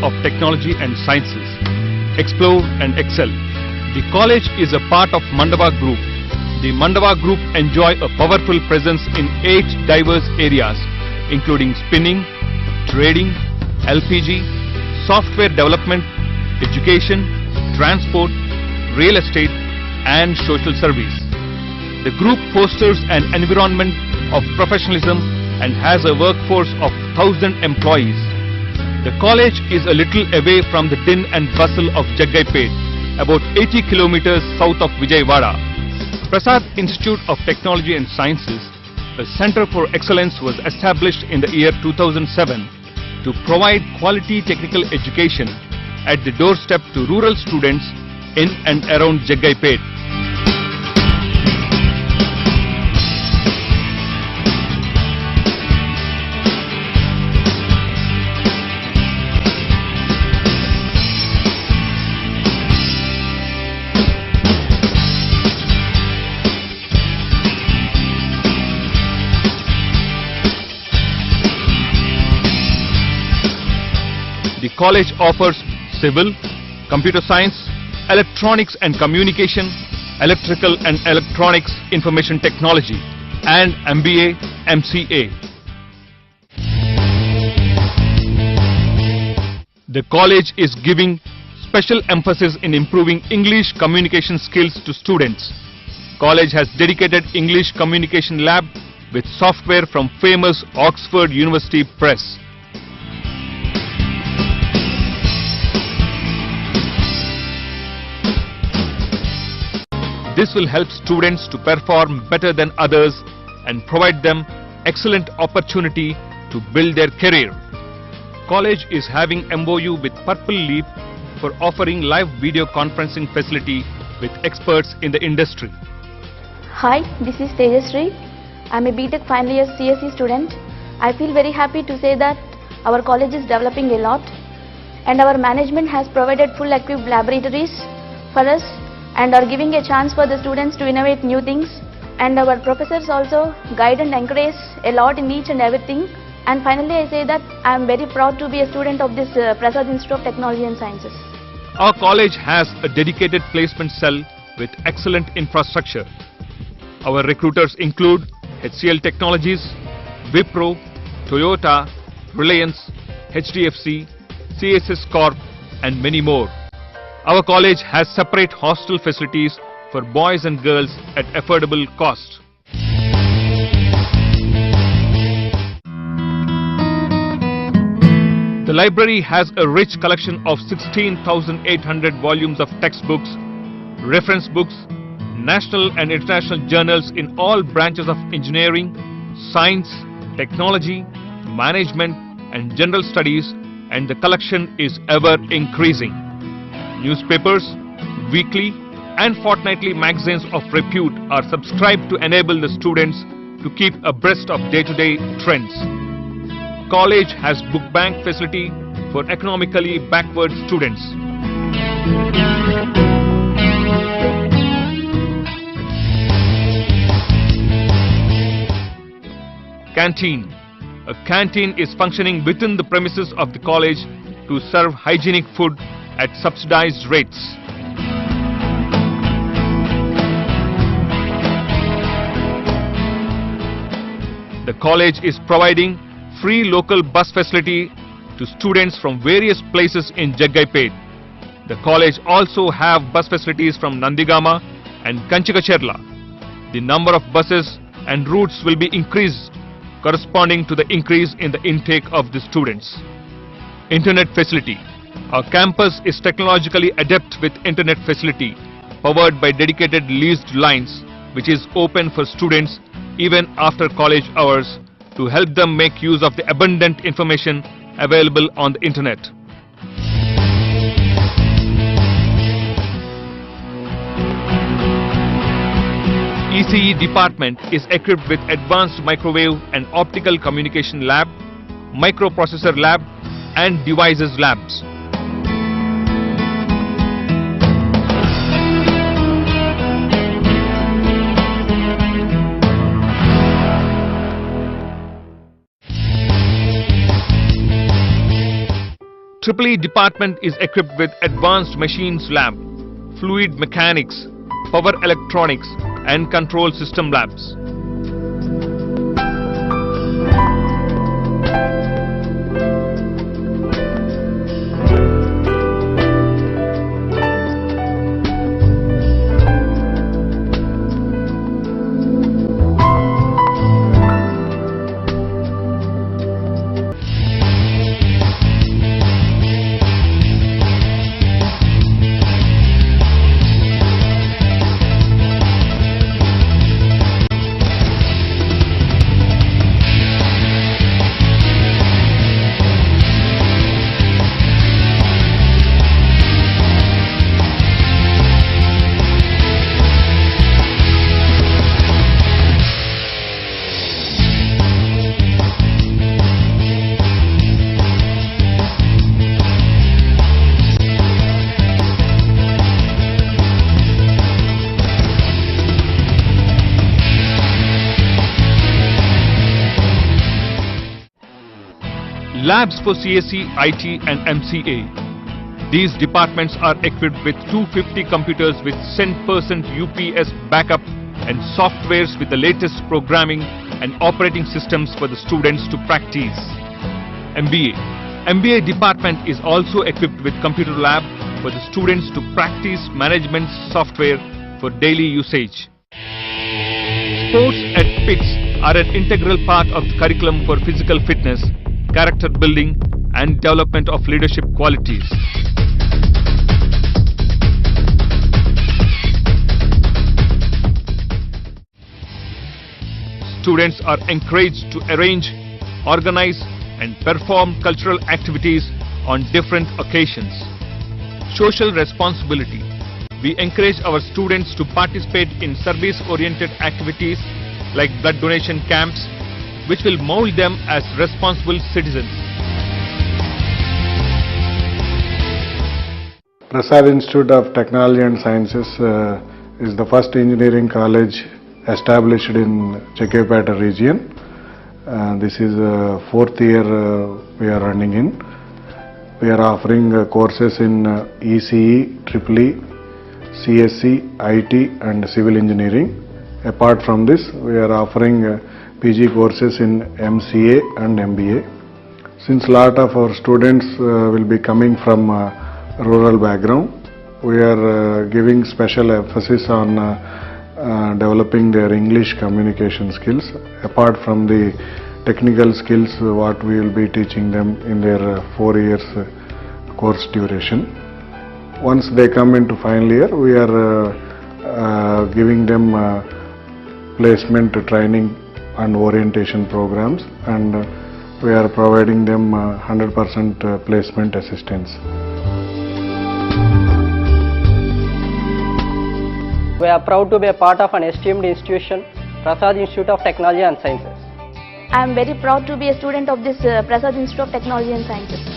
of Technology and Sciences. Explore and excel. The college is a part of Mandava Group. The Mandava Group enjoy a powerful presence in 8 diverse areas, including spinning, trading, LPG, software development, education, transport, real estate, and social service. The group fosters an environment of professionalism and has a workforce of 1,000 employees. The college is a little away from the din and bustle of Jaggaipet, about 80 kilometers south of Vijayawada. Prasad Institute of Technology and Sciences, a center for excellence, was established in the year 2007 to provide quality technical education at the doorstep to rural students in and around Jaggaipet. The college offers civil, computer science, electronics and communication, electrical and electronics information technology, and MBA, MCA. The college is giving special emphasis in improving English communication skills to students. College has dedicated English communication lab with software from famous Oxford University Press. This will help students to perform better than others and provide them excellent opportunity to build their career. College is having MOU with Purple Leaf for offering live video conferencing facility with experts in the industry. Hi, this is Tejasri. I am a BTech final year CSE student. I feel very happy to say that our college is developing a lot and our management has provided full equipped laboratories for us and are giving a chance for the students to innovate new things, and our professors also guide and encourage a lot in each and everything. And finally I say that I am very proud to be a student of this Prasad Institute of Technology and Sciences. Our college has a dedicated placement cell with excellent infrastructure. Our recruiters include HCL Technologies, Wipro, Toyota, Reliance, HDFC, CSS Corp and many more. Our college has separate hostel facilities for boys and girls at affordable cost. The library has a rich collection of 16,800 volumes of textbooks, reference books, national and international journals in all branches of engineering, science, technology, management and general studies, and the collection is ever increasing. Newspapers, weekly and fortnightly magazines of repute are subscribed to enable the students to keep abreast of day-to-day trends. College has book bank facility for economically backward students. Canteen. A canteen is functioning within the premises of the college to serve hygienic food at subsidized rates. The college is providing free local bus facility to students from various places in Jaggaipet. The college also have bus facilities from Nandigama and Kanchikacherla. The number of buses and routes will be increased corresponding to the increase in the intake of the students. Internet facility. Our campus is technologically adept with internet facility powered by dedicated leased lines, which is open for students even after college hours to help them make use of the abundant information available on the internet. ECE department is equipped with advanced microwave and optical communication lab, microprocessor lab and devices labs. EEE department is equipped with advanced machines lab, fluid mechanics, power electronics and control system labs. Labs for CSE, IT and MCA. These departments are equipped with 250 computers with 100% UPS backup and softwares with the latest programming and operating systems for the students to practice. MBA. MBA department is also equipped with computer lab for the students to practice management software for daily usage. Sports at PITS are an integral part of the curriculum for physical fitness, character building and development of leadership qualities. Students are encouraged to arrange, organize and perform cultural activities on different occasions. Social responsibility. We encourage our students to participate in service-oriented activities like blood donation camps, which will mold them as responsible citizens. Prasad Institute of Technology and Sciences is the first engineering college established in Chekkapeta region. This is fourth year we are running in. We are offering courses in ECE, EEE, CSE, IT and Civil Engineering. Apart from this, we are offering PG courses in MCA and MBA. Since a lot of our students will be coming from rural background, we are giving special emphasis on developing their English communication skills. Apart from the technical skills, what we will be teaching them in their 4 years course duration. Once they come into final year, we are giving them placement training and orientation programs, and we are providing them 100% placement assistance. We are proud to be a part of an esteemed institution, Prasad Institute of Technology and Sciences. I am very proud to be a student of this Prasad Institute of Technology and Sciences.